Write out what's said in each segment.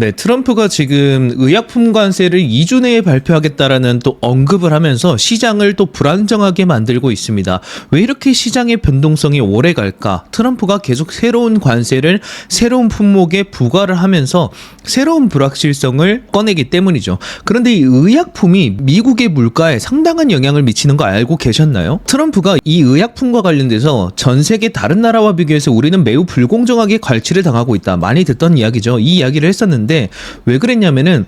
네, 트럼프가 지금 의약품 관세를 2주 내에 발표하겠다라는 또 언급을 하면서 시장을 또 불안정하게 만들고 있습니다. 왜 이렇게 시장의 변동성이 오래 갈까? 트럼프가 계속 새로운 관세를 새로운 품목에 부과를 하면서 새로운 불확실성을 꺼내기 때문이죠. 그런데 이 의약품이 미국의 물가에 상당한 영향을 미치는 거 알고 계셨나요? 트럼프가 이 의약품과 관련돼서 전 세계 다른 나라와 비교해서 우리는 매우 불공정하게 관치를 당하고 있다. 많이 듣던 이야기죠. 이 이야기를 했었는데 왜 그랬냐면은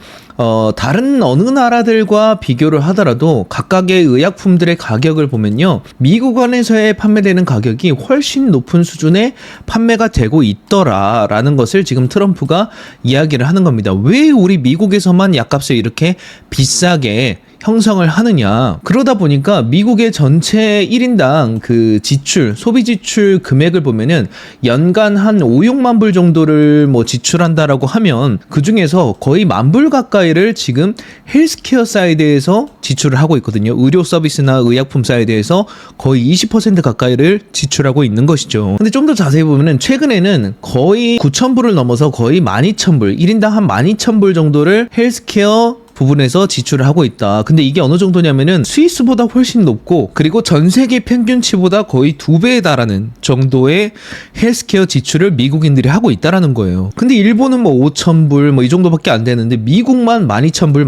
다른 어느 나라들과 비교를 하더라도 각각의 의약품들의 가격을 보면요, 미국 안에서의 판매되는 가격이 훨씬 높은 수준의 판매가 되고 있더라라는 것을 지금 트럼프가 이야기를 하는 겁니다. 왜 우리 미국에서만 약값을 이렇게 비싸게 형성을 하느냐. 그러다 보니까 미국의 전체 1인당 그 지출, 소비 지출 금액을 보면은 연간 한 5, 6만 불 정도를 뭐 지출한다라고 하면 그 중에서 거의 10,000불 가까이를 지금 헬스케어 사이드에서 지출을 하고 있거든요. 의료 서비스나 의약품 사이드에서 거의 20% 가까이를 지출하고 있는 것이죠. 근데 좀 더 자세히 보면은 최근에는 거의 9,000불을 넘어서 거의 12,000불, 1인당 한 12,000불 정도를 헬스케어 부분에서 지출을 하고 있다. 근데 이게 어느 정도냐면은 스위스보다 훨씬 높고, 그리고 전 세계 평균치보다 거의 2배에 달하는 정도의 헬스케어 지출을 미국인들이 하고 있다라는 거예요. 근데 일본은 뭐 5,000불 뭐 이 정도밖에 안 되는데 미국만 12,000불,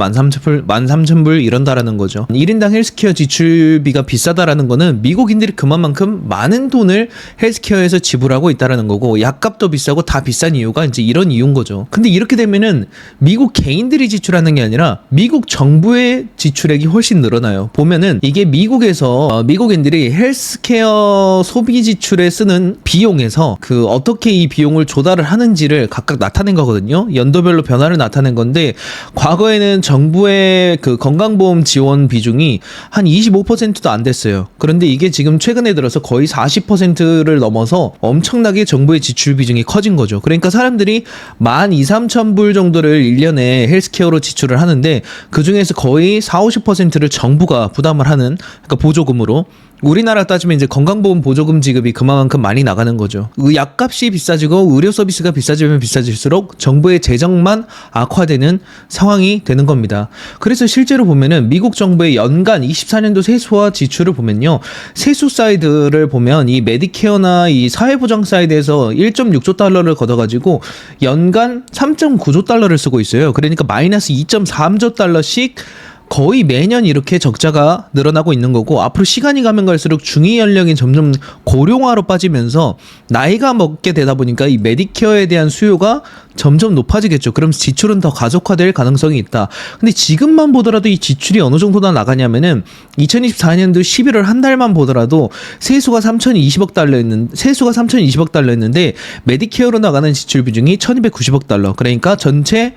13,000불 이런다라는 거죠. 1인당 헬스케어 지출비가 비싸다라는 거는 미국인들이 그만큼 많은 돈을 헬스케어에서 지불하고 있다라는 거고, 약값도 비싸고 다 비싼 이유가 이제 이런 이유인 거죠. 근데 이렇게 되면은 미국 개인들이 지출하는 게 아니라 미국 정부의 지출액이 훨씬 늘어나요. 보면은 이게 미국에서 미국인들이 헬스케어 소비 지출에 쓰는 비용에서 그 어떻게 이 비용을 조달을 하는지를 각각 나타낸 거거든요. 연도별로 변화를 나타낸 건데, 과거에는 정부의 그 건강보험 지원 비중이 한 25%도 안 됐어요. 그런데 이게 지금 최근에 들어서 거의 40%를 넘어서 엄청나게 정부의 지출 비중이 커진 거죠. 그러니까 사람들이 12,000~13,000불 정도를 1년에 헬스케어로 지출을 하는데 그 중에서 거의 40~50%를 정부가 부담을 하는, 그러니까 보조금으로. 우리나라 따지면 이제 건강보험 보조금 지급이 그만큼 많이 나가는 거죠. 약값이 비싸지고 의료 서비스가 비싸지면 비싸질수록 정부의 재정만 악화되는 상황이 되는 겁니다. 그래서 실제로 보면은 미국 정부의 연간 24년도 세수와 지출을 보면요, 세수 사이드를 보면 이 메디케어나 이 사회보장 사이드에서 1.6조 달러를 걷어가지고 연간 3.9조 달러를 쓰고 있어요. 그러니까 마이너스 2.3조 달러씩 거의 매년 이렇게 적자가 늘어나고 있는 거고, 앞으로 시간이 가면 갈수록 중위 연령이 점점 고령화로 빠지면서 나이가 먹게 되다 보니까 이 메디케어에 대한 수요가 점점 높아지겠죠. 그럼 지출은 더 가속화될 가능성이 있다. 근데 지금만 보더라도 이 지출이 어느 정도나 나가냐면은 2024년도 11월 한 달만 보더라도 세수가 3,020억 달러였는데 메디케어로 나가는 지출 비중이 1,290억 달러. 그러니까 전체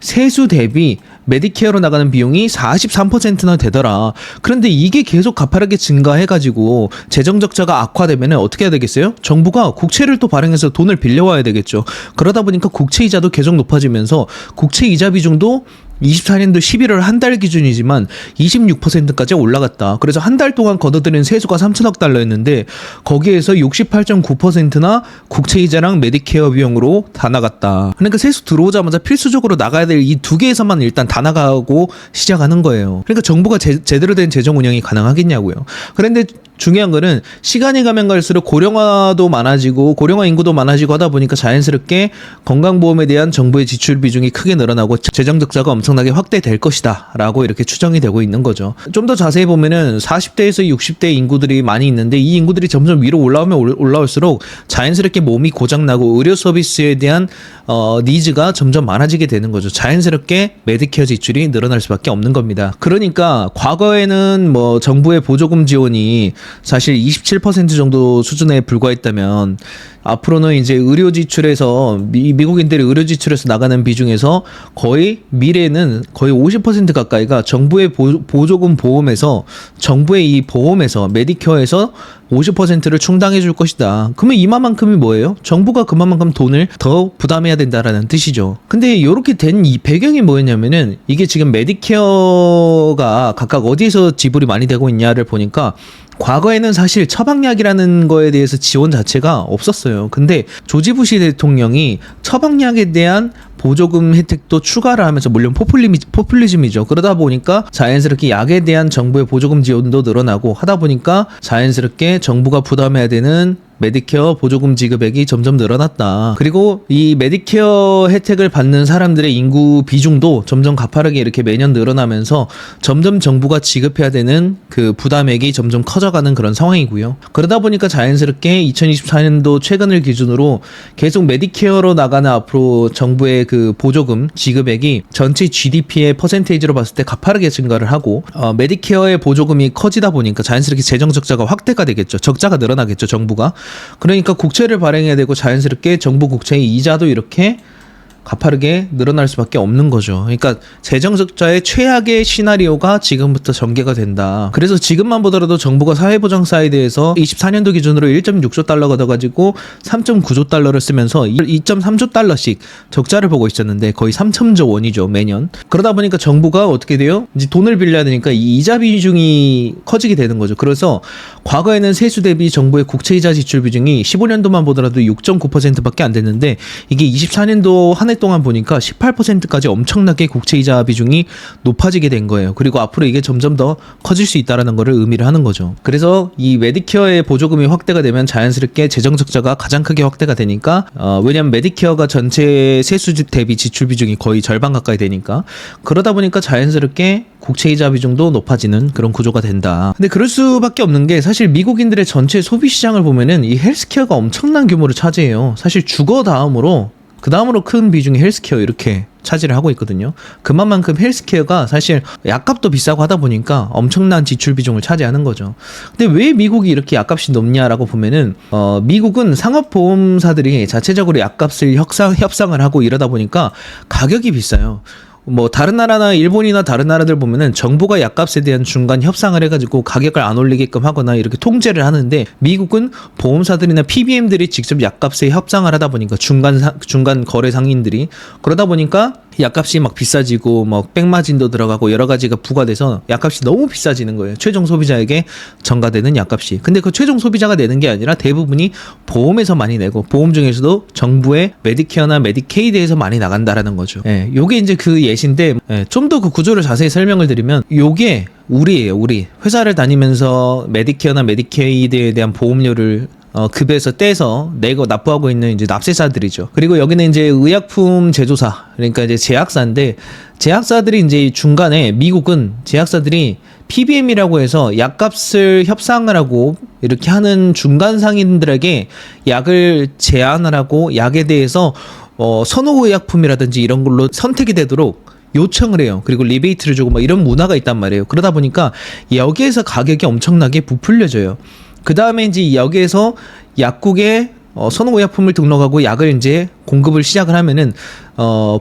세수 대비 메디케어로 나가는 비용이 43%나 되더라. 그런데 이게 계속 가파르게 증가해가지고 재정 적자가 악화되면 어떻게 해야 되겠어요? 정부가 국채를 또 발행해서 돈을 빌려와야 되겠죠. 그러다 보니까 국채 이자도 계속 높아지면서 국채 이자 비중도 24년도 11월 한 달 기준이지만 26%까지 올라갔다. 그래서 한 달 동안 걷어들인 세수가 3,000억 달러였는데 거기에서 68.9%나 국채 이자랑 메디케어 비용으로 다 나갔다. 그러니까 세수 들어오자마자 필수적으로 나가야 될 이 두 개에서만 일단 다 나가고 시작하는 거예요. 그러니까 정부가 제대로 된 재정 운영이 가능하겠냐고요. 그런데 중요한 거는 시간이 가면 갈수록 고령화도 많아지고 고령화 인구도 많아지고 하다 보니까 자연스럽게 건강보험에 대한 정부의 지출 비중이 크게 늘어나고 재정 적자가 엄청나게 확대될 것이다 라고 이렇게 추정이 되고 있는 거죠. 좀 더 자세히 보면은 40대에서 60대 인구들이 많이 있는데 이 인구들이 점점 위로 올라올수록 자연스럽게 몸이 고장나고 의료 서비스에 대한 니즈가 점점 많아지게 되는 거죠. 자연스럽게 메디케어 지출이 늘어날 수밖에 없는 겁니다. 그러니까 과거에는 뭐 정부의 보조금 지원이 사실 27% 정도 수준에 불과했다면 앞으로는 이제 의료 지출에서 미국인들의 의료 지출에서 나가는 비중에서 거의 미래에는 거의 50% 가까이가 정부의 보조금 보험에서, 정부의 이 보험에서, 메디케어에서 50%를 충당해 줄 것이다. 그러면 이만큼이 뭐예요? 정부가 그만큼 돈을 더 부담해야 된다라는 뜻이죠. 근데 이렇게 된 이 배경이 뭐였냐면은 이게 지금 메디케어가 각각 어디에서 지불이 많이 되고 있냐를 보니까 과거에는 사실 처방약이라는 거에 대해서 지원 자체가 없었어요. 근데 조지 부시 대통령이 처방약에 대한 보조금 혜택도 추가를 하면서, 물론 포퓰리즘이죠. 그러다 보니까 자연스럽게 약에 대한 정부의 보조금 지원도 늘어나고 하다 보니까 자연스럽게 정부가 부담해야 되는 메디케어 보조금 지급액이 점점 늘어났다. 그리고 이 메디케어 혜택을 받는 사람들의 인구 비중도 점점 가파르게 이렇게 매년 늘어나면서 점점 정부가 지급해야 되는 그 부담액이 점점 커져가는 그런 상황이고요. 그러다 보니까 자연스럽게 2024년도 최근을 기준으로 계속 메디케어로 나가는 앞으로 정부의 그 보조금 지급액이 전체 GDP의 퍼센테이지로 봤을 때 가파르게 증가를 하고, 메디케어의 보조금이 커지다 보니까 자연스럽게 재정 적자가 확대가 되겠죠. 적자가 늘어나겠죠, 정부가. 그러니까 국채를 발행해야 되고 자연스럽게 정부 국채의 이자도 이렇게 가파르게 늘어날 수밖에 없는 거죠. 그러니까 재정 적자의 최악의 시나리오가 지금부터 전개가 된다. 그래서 지금만 보더라도 정부가 사회보장사에 대해서 24년도 기준으로 1.6조 달러가 더 가지고 3.9조 달러를 쓰면서 2.3조 달러씩 적자를 보고 있었는데 거의 3천조 원이죠, 매년. 그러다 보니까 정부가 어떻게 돼요? 이제 돈을 빌려야 되니까 이 이자 비중이 커지게 되는 거죠. 그래서 과거에는 세수 대비 정부의 국채이자 지출 비중이 15년도만 보더라도 6.9%밖에 안 됐는데 이게 24년도 한 해 동안 보니까 18%까지 엄청나게 국채이자 비중이 높아지게 된 거예요. 그리고 앞으로 이게 점점 더 커질 수 있다라는 거를 의미를 하는 거죠. 그래서 이 메디케어의 보조금이 확대가 되면 자연스럽게 재정 적자가 가장 크게 확대가 되니까, 왜냐면 메디케어가 전체 세수 대비 지출 비중이 거의 절반 가까이 되니까, 그러다 보니까 자연스럽게 국채이자 비중도 높아지는 그런 구조가 된다. 근데 그럴 수밖에 없는 게, 사실 미국인들의 전체 소비 시장을 보면은 이 헬스케어가 엄청난 규모를 차지해요. 사실 주거 다음으로 그 다음으로 큰 비중이 헬스케어 이렇게 차지를 하고 있거든요. 그만큼 헬스케어가 사실 약값도 비싸고 하다 보니까 엄청난 지출 비중을 차지하는 거죠. 근데 왜 미국이 이렇게 약값이 높냐라고 보면은, 미국은 상업보험사들이 자체적으로 약값을 협상을 하고 이러다 보니까 가격이 비싸요. 뭐 다른 나라나 일본이나 다른 나라들 보면은 정부가 약값에 대한 중간 협상을 해가지고 가격을 안 올리게끔 하거나 이렇게 통제를 하는데, 미국은 보험사들이나 PBM들이 직접 약값에 협상을 하다 보니까 중간 거래 상인들이, 그러다 보니까 약값이 막 비싸지고 막 백마진도 들어가고 여러 가지가 부과돼서 약값이 너무 비싸지는 거예요. 최종 소비자에게 전가되는 약값이. 근데 그 최종 소비자가 내는 게 아니라 대부분이 보험에서 많이 내고, 보험 중에서도 정부의 메디케어나 메디케이드에서 많이 나간다라는 거죠. 예, 요게 이제 그 예시인데, 좀 더 그 구조를 자세히 설명을 드리면, 요게 우리 회사를 다니면서 메디케어나 메디케이드에 대한 보험료를 급여에서 떼서 내고 납부하고 있는 이제 납세사들이죠. 그리고 여기는 이제 의약품 제조사, 그러니까 이제 제약사인데, 제약사들이 이제 중간에, 미국은 제약사들이 PBM이라고 해서 약값을 협상을 하고 이렇게 하는 중간 상인들에게 약을 제안을 하고, 약에 대해서 선호의약품이라든지 이런 걸로 선택이 되도록 요청을 해요. 그리고 리베이트를 주고 막 이런 문화가 있단 말이에요. 그러다 보니까 여기에서 가격이 엄청나게 부풀려져요. 그 다음에 이제 여기에서 약국에 선호의약품을 등록하고 약을 이제 공급을 시작을 하면은,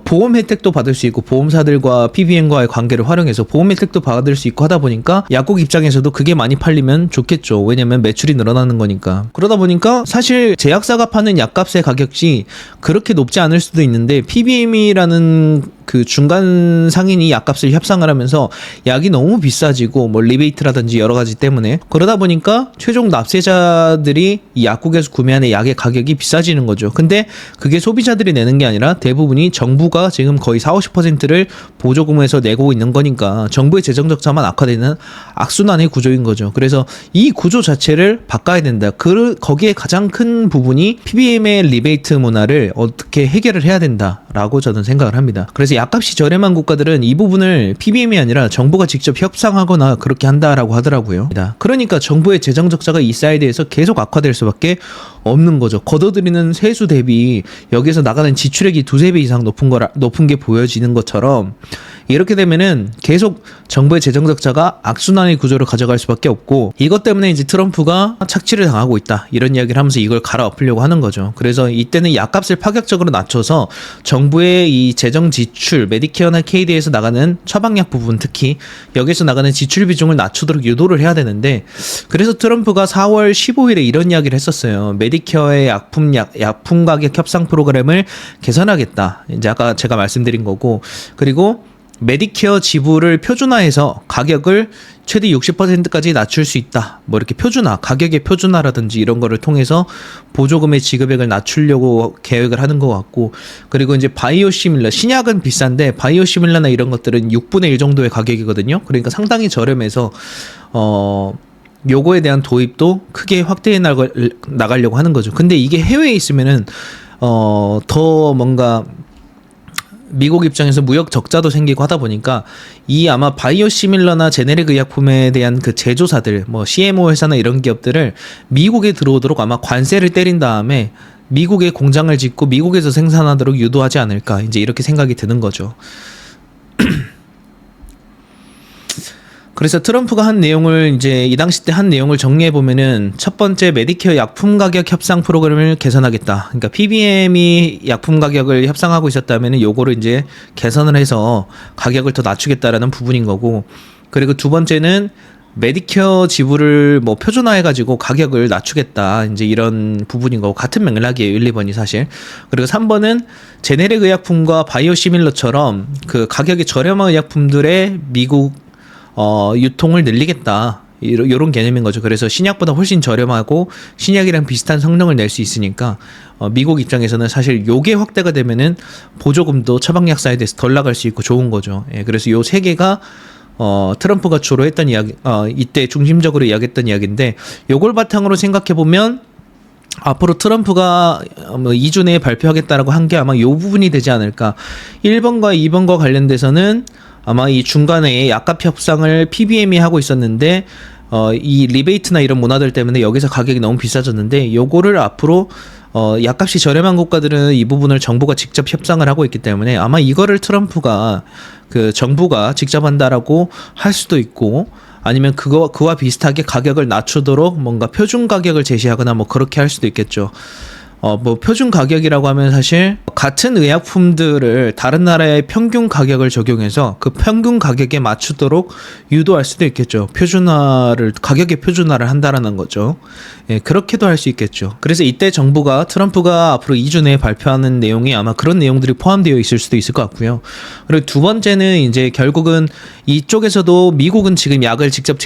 보험 혜택도 받을 수 있고, 보험사들과 PBM과의 관계를 활용해서 보험 혜택도 받을 수 있고 하다 보니까 약국 입장에서도 그게 많이 팔리면 좋겠죠. 왜냐면 매출이 늘어나는 거니까. 그러다 보니까 사실 제약사가 파는 약값의 가격이 그렇게 높지 않을 수도 있는데, PBM이라는 그 중간 상인이 약값을 협상을 하면서 약이 너무 비싸지고 뭐 리베이트라든지 여러 가지 때문에, 그러다 보니까 최종 납세자들이 이 약국에서 구매하는 약의 가격이 비싸지는 거죠. 근데 그게 소비자들이 내는 게 아니라 대부분이 정부가 지금 거의 40~50%를 보조금에서 내고 있는 거니까 정부의 재정 적자만 악화되는 악순환의 구조인 거죠. 그래서 이 구조 자체를 바꿔야 된다. 거기에 가장 큰 부분이 PBM의 리베이트 문화를 어떻게 해결을 해야 된다라고 저는 생각을 합니다. 그래서 약값이 저렴한 국가들은 이 부분을 PBM이 아니라 정부가 직접 협상하거나 그렇게 한다라고 하더라고요. 그러니까 정부의 재정 적자가 이 사이드에서 계속 악화될 수밖에 없는 거죠. 걷어들이는 세수 대비 여기서 나가는 지출액이 2~3배 이상 높은 게 보여지는 것처럼, 이렇게 되면은 계속 정부의 재정 적자가 악순환의 구조를 가져갈 수밖에 없고, 이것 때문에 이제 트럼프가 착취를 당하고 있다 이런 이야기를 하면서 이걸 갈아엎으려고 하는 거죠. 그래서 이때는 약값을 파격적으로 낮춰서 정부의 이 재정 지출, 메디케어나 KD에서 나가는 처방약 부분, 특히 여기서 나가는 지출 비중을 낮추도록 유도를 해야 되는데, 그래서 트럼프가 4월 15일에 이런 이야기를 했었어요. 메디케어의 약품 가격 협상 프로그램을 개선하겠다. 이제 아까 제가 말씀드린 거고, 그리고 메디케어 지불을 표준화해서 가격을 최대 60%까지 낮출 수 있다. 뭐 이렇게 표준화, 가격의 표준화라든지 이런 거를 통해서 보조금의 지급액을 낮추려고 계획을 하는 것 같고, 그리고 이제 바이오시밀러, 신약은 비싼데 바이오시밀러나 이런 것들은 6분의 1 정도의 가격이거든요. 그러니까 상당히 저렴해서 요거에 대한 도입도 크게 확대해 나가려고 하는 거죠. 근데 이게 해외에 있으면은 더 뭔가 미국 입장에서 무역 적자도 생기고 하다 보니까 이 아마 바이오시밀러나 제네릭 의약품에 대한 그 제조사들, 뭐 CMO 회사나 이런 기업들을 미국에 들어오도록 아마 관세를 때린 다음에 미국에 공장을 짓고 미국에서 생산하도록 유도하지 않을까, 이제 이렇게 생각이 드는 거죠. 그래서 트럼프가 한 내용을, 이제 이 당시 때 한 내용을 정리해 보면은, 첫 번째, 메디케어 약품 가격 협상 프로그램을 개선하겠다. 그러니까 PBM이 약품 가격을 협상하고 있었다면은 요거를 이제 개선을 해서 가격을 더 낮추겠다라는 부분인 거고, 그리고 두 번째는 메디케어 지불을 뭐 표준화해 가지고 가격을 낮추겠다, 이제 이런 부분인 거고, 같은 맥락이에요, 1, 2번이 사실. 그리고 3번은 제네릭 의약품과 바이오시밀러처럼 그 가격이 저렴한 의약품들의 미국 유통을 늘리겠다, 이런 개념인 거죠. 그래서 신약보다 훨씬 저렴하고 신약이랑 비슷한 성능을 낼 수 있으니까 미국 입장에서는 사실 요게 확대가 되면은 보조금도 처방약 사이드에서 덜 나갈 수 있고 좋은 거죠. 예, 그래서 요 세 개가 트럼프가 주로 했던 이야기, 이때 중심적으로 이야기했던 이야기인데, 요걸 바탕으로 생각해 보면 앞으로 트럼프가 2주 내에 발표하겠다라고 한 게 아마 요 부분이 되지 않을까. 1번과 2번과 관련돼서는 아마 이 중간에 약값 협상을 PBM이 하고 있었는데 이 리베이트나 이런 문화들 때문에 여기서 가격이 너무 비싸졌는데, 요거를 앞으로 약값이 저렴한 국가들은 이 부분을 정부가 직접 협상을 하고 있기 때문에 아마 이거를 트럼프가 그 정부가 직접 한다라고 할 수도 있고, 아니면 그와 비슷하게 가격을 낮추도록 뭔가 표준 가격을 제시하거나 뭐 그렇게 할 수도 있겠죠. 뭐 표준 가격이라고 하면 사실 같은 의약품들을 다른 나라의 평균 가격을 적용해서 그 평균 가격에 맞추도록 유도할 수도 있겠죠. 가격의 표준화를 한다라는 거죠. 예, 그렇게도 할 수 있겠죠. 그래서 이때 정부가, 트럼프가 앞으로 2주 내에 발표하는 내용이 아마 그런 내용들이 포함되어 있을 수도 있을 것 같고요. 그리고 두 번째는 이제 결국은 이쪽에서도 미국은 지금 약을 직접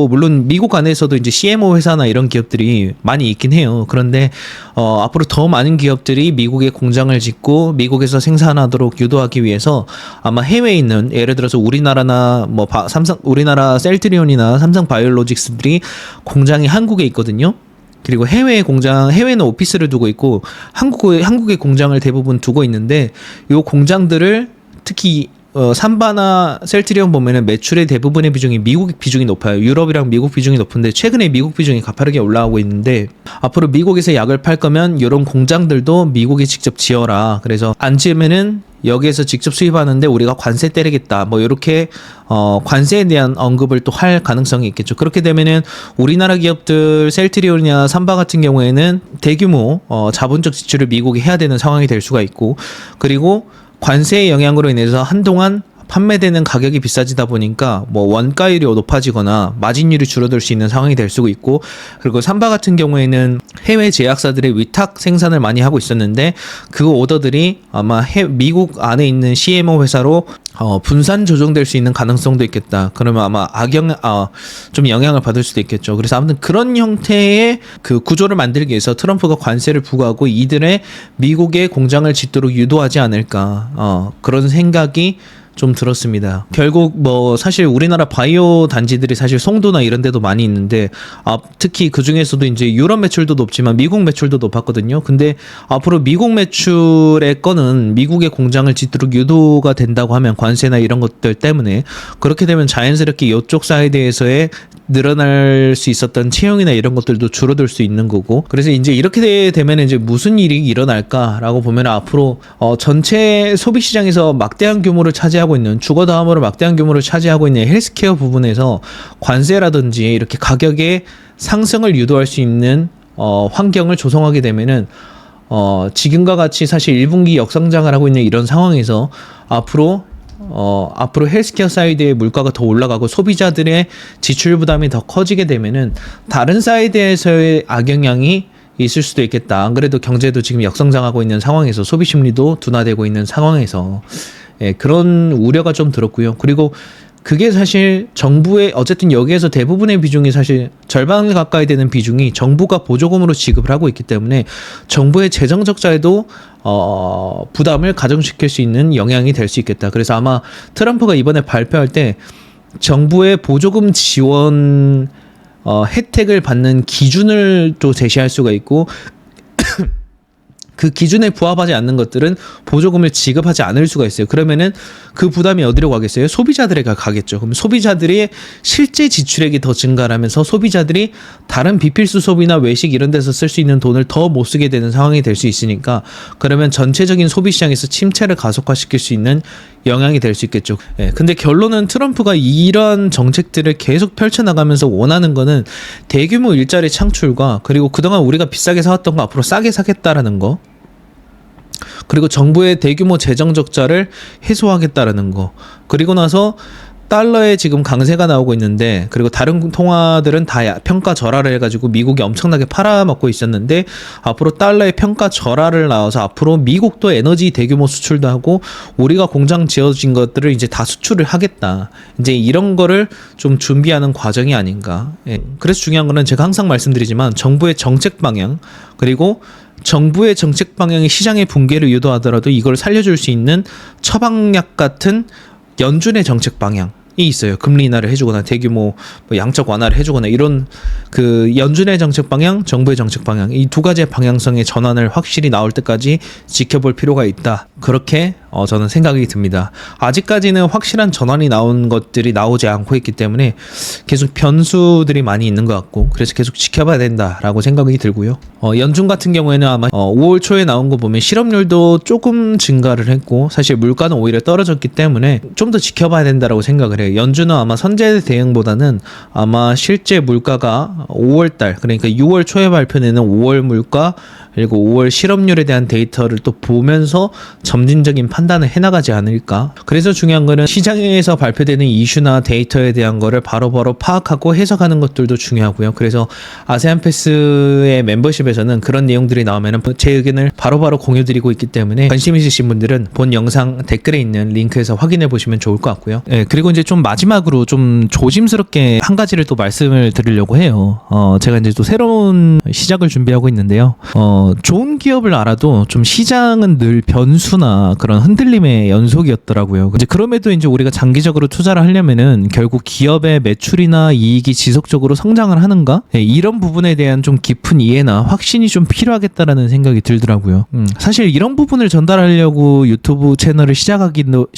물론 미국 안에서도 이제 CMO 회사나 이런 기업들이 많이 있긴 해요. 그런데 앞으로 더 많은 기업들이 미국에 공장을 짓고 미국에서 생산하도록 유도하기 위해서 아마 해외에 있는, 예를 들어서 우리나라나 뭐 우리나라 셀트리온이나 삼성 바이오로직스들이 공장이 한국에 있거든요. 그리고 해외에는 오피스를 두고 있고 한국의 공장을 대부분 두고 있는데, 요 공장들을 특히 삼바나 셀트리온 보면은 매출의 대부분의 비중이 미국 비중이 높아요. 유럽이랑 미국 비중이 높은데 최근에 미국 비중이 가파르게 올라가고 있는데, 앞으로 미국에서 약을 팔 거면 이런 공장들도 미국에 직접 지어라. 그래서 안 지으면은 여기에서 직접 수입하는데 우리가 관세 때리겠다, 뭐 이렇게 관세에 대한 언급을 또 할 가능성이 있겠죠. 그렇게 되면은 우리나라 기업들 셀트리온이나 삼바 같은 경우에는 대규모 자본적 지출을 미국에 해야 되는 상황이 될 수가 있고, 그리고 관세의 영향으로 인해서 한동안 판매되는 가격이 비싸지다 보니까 뭐 원가율이 높아지거나 마진율이 줄어들 수 있는 상황이 될 수가 있고, 그리고 삼바 같은 경우에는 해외 제약사들의 위탁 생산을 많이 하고 있었는데 그 오더들이 아마 미국 안에 있는 CMO 회사로 분산 조정될 수 있는 가능성도 있겠다. 그러면 아마 좀 영향을 받을 수도 있겠죠. 그래서 아무튼 그런 형태의 그 구조를 만들기 위해서 트럼프가 관세를 부과하고 이들의 미국에 공장을 짓도록 유도하지 않을까, 그런 생각이 좀 들었습니다. 결국 뭐 사실 우리나라 바이오 단지들이 사실 송도나 이런 데도 많이 있는데, 특히 그 중에서도 이제 유럽 매출도 높지만 미국 매출도 높았거든요. 근데 앞으로 미국 매출의 건은 미국의 공장을 짓도록 유도가 된다고 하면 관세나 이런 것들 때문에, 그렇게 되면 자연스럽게 이쪽 사이드에서의 늘어날 수 있었던 채용이나 이런 것들도 줄어들 수 있는 거고, 그래서 이제 이렇게 되면 이제 무슨 일이 일어날까라고 보면, 앞으로 전체 소비 시장에서 막대한 규모를 차지하고 있는, 주거 다음으로 막대한 규모를 차지하고 있는 헬스케어 부분에서 관세라든지 이렇게 가격의 상승을 유도할 수 있는 환경을 조성하게 되면은 지금과 같이 사실 1분기 역성장을 하고 있는 이런 상황에서 앞으로 헬스케어 사이드의 물가가 더 올라가고 소비자들의 지출 부담이 더 커지게 되면은 다른 사이드에서의 악영향이 있을 수도 있겠다. 안 그래도 경제도 지금 역성장하고 있는 상황에서 소비 심리도 둔화되고 있는 상황에서 예, 그런 우려가 좀 들었고요. 그리고 그게 사실 정부의 어쨌든 여기에서 대부분의 비중이 사실 절반 가까이 되는 비중이 정부가 보조금으로 지급을 하고 있기 때문에 정부의 재정 적자에도 부담을 가중시킬 수 있는 영향이 될 수 있겠다. 그래서 아마 트럼프가 이번에 발표할 때 정부의 보조금 지원 혜택을 받는 기준을 또 제시할 수가 있고 그 기준에 부합하지 않는 것들은 보조금을 지급하지 않을 수가 있어요. 그러면은 그 부담이 어디로 가겠어요? 소비자들에게 가겠죠. 그럼 소비자들이 실제 지출액이 더 증가를 하면서 소비자들이 다른 비필수 소비나 외식 이런 데서 쓸 수 있는 돈을 더 못 쓰게 되는 상황이 될 수 있으니까 그러면 전체적인 소비 시장에서 침체를 가속화시킬 수 있는 영향이 될 수 있겠죠. 예, 근데 결론은 트럼프가 이런 정책들을 계속 펼쳐나가면서 원하는 거는 대규모 일자리 창출과 그리고 그동안 우리가 비싸게 사왔던 거 앞으로 싸게 사겠다라는 거, 그리고 정부의 대규모 재정 적자를 해소하겠다라는 거, 그리고 나서 달러에 지금 강세가 나오고 있는데, 그리고 다른 통화들은 다 평가 절하를 해가지고 미국이 엄청나게 팔아먹고 있었는데 앞으로 달러의 평가 절하를 나와서 앞으로 미국도 에너지 대규모 수출도 하고 우리가 공장 지어진 것들을 이제 다 수출을 하겠다. 이제 이런 거를 좀 준비하는 과정이 아닌가. 예. 그래서 중요한 거는 제가 항상 말씀드리지만 정부의 정책 방향, 그리고 정부의 정책 방향이 시장의 붕괴를 유도하더라도 이걸 살려줄 수 있는 처방약 같은 연준의 정책 방향이 있어요. 금리 인하를 해주거나 대규모 양적 완화를 해주거나 이런 그 연준의 정책 방향, 정부의 정책 방향, 이 두 가지의 방향성의 전환을 확실히 나올 때까지 지켜볼 필요가 있다. 그렇게 저는 생각이 듭니다. 아직까지는 확실한 전환이 나온 것들이 나오지 않고 있기 때문에 계속 변수들이 많이 있는 것 같고, 그래서 계속 지켜봐야 된다라고 생각이 들고요. 연준 같은 경우에는 아마 5월 초에 나온 거 보면 실업률도 조금 증가를 했고 사실 물가는 오히려 떨어졌기 때문에 좀 더 지켜봐야 된다라고 생각을 해요. 연준은 아마 선제 대응보다는 아마 실제 물가가 5월 달, 그러니까 6월 초에 발표되는 5월 물가 그리고 5월 실업률에 대한 데이터를 또 보면서 점진적인 판단을 해나가지 않을까. 그래서 중요한 거는 시장에서 발표되는 이슈나 데이터에 대한 거를 바로바로 파악하고 해석하는 것들도 중요하고요. 그래서 아세안 패스의 멤버십에서는 그런 내용들이 나오면 제 의견을 바로바로 공유드리고 있기 때문에 관심 있으신 분들은 본 영상 댓글에 있는 링크에서 확인해 보시면 좋을 것 같고요. 네, 그리고 이제 좀 마지막으로 좀 조심스럽게 한 가지를 또 말씀을 드리려고 해요. 제가 이제 또 새로운 시작을 준비하고 있는데요. 좋은 기업을 알아도 좀 시장은 늘 변수나 그런 흔들림의 연속이었더라고요. 이제 그럼에도 이제 우리가 장기적으로 투자를 하려면은 결국 기업의 매출이나 이익이 지속적으로 성장을 하는가? 네, 이런 부분에 대한 좀 깊은 이해나 확신이 좀 필요하겠다라는 생각이 들더라고요. 사실 이런 부분을 전달하려고 유튜브 채널을 시작하기도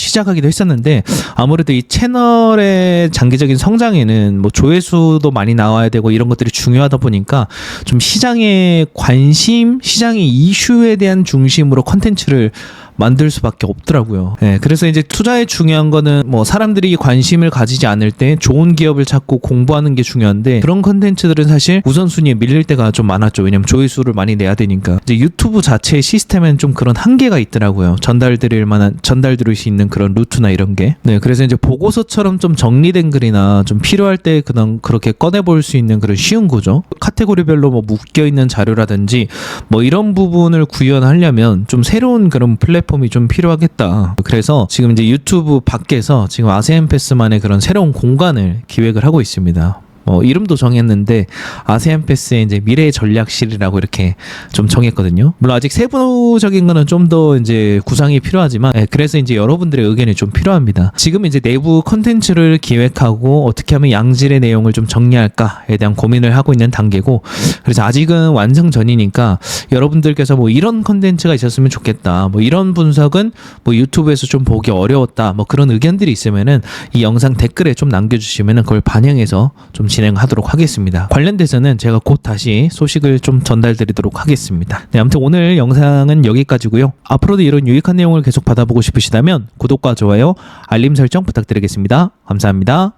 했었는데 아무래도 이 채널의 장기적인 성장에는 뭐 조회수도 많이 나와야 되고 이런 것들이 중요하다 보니까 좀 시장의 관심, 시장의 이슈에 대한 중심으로 컨텐츠를 만들 수밖에 없더라고요. 네, 그래서 이제 투자에 중요한 거는 뭐 사람들이 관심을 가지지 않을 때 좋은 기업을 찾고 공부하는 게 중요한데 그런 컨텐츠들은 사실 우선순위에 밀릴 때가 좀 많았죠. 왜냐면 조회수를 많이 내야 되니까. 이제 유튜브 자체의 시스템에는 좀 그런 한계가 있더라고요. 전달드릴 수 있는 그런 루트나 이런 게. 네, 그래서 이제 보고서처럼 좀 정리된 글이나 좀 필요할 때 그냥 그렇게 꺼내볼 수 있는 그런 쉬운 구조. 카테고리별로 뭐 묶여 있는 자료라든지 뭐 이런 부분을 구현하려면 좀 새로운 그런 플랫폼이 좀 필요하겠다. 그래서 지금 이제 유튜브 밖에서 지금 아세안 패스만의 그런 새로운 공간을 기획을 하고 있습니다. 이름도 정했는데 아세안 패스의 이제 미래 전략실이라고 이렇게 좀 정했거든요. 물론 아직 세부적인 거는 좀 더 이제 구상이 필요하지만, 그래서 이제 여러분들의 의견이 좀 필요합니다. 지금 이제 내부 컨텐츠를 기획하고 어떻게 하면 양질의 내용을 좀 정리할까에 대한 고민을 하고 있는 단계고, 그래서 아직은 완성 전이니까 여러분들께서 뭐 이런 컨텐츠가 있었으면 좋겠다, 뭐 이런 분석은 뭐 유튜브에서 좀 보기 어려웠다, 뭐 그런 의견들이 있으면은 이 영상 댓글에 좀 남겨주시면은 그걸 반영해서 좀 진행하도록 하겠습니다. 관련돼서는 제가 곧 다시 소식을 좀 전달드리도록 하겠습니다. 네, 아무튼 오늘 영상은 여기까지고요. 앞으로도 이런 유익한 내용을 계속 받아보고 싶으시다면 구독과 좋아요, 알림 설정 부탁드리겠습니다. 감사합니다.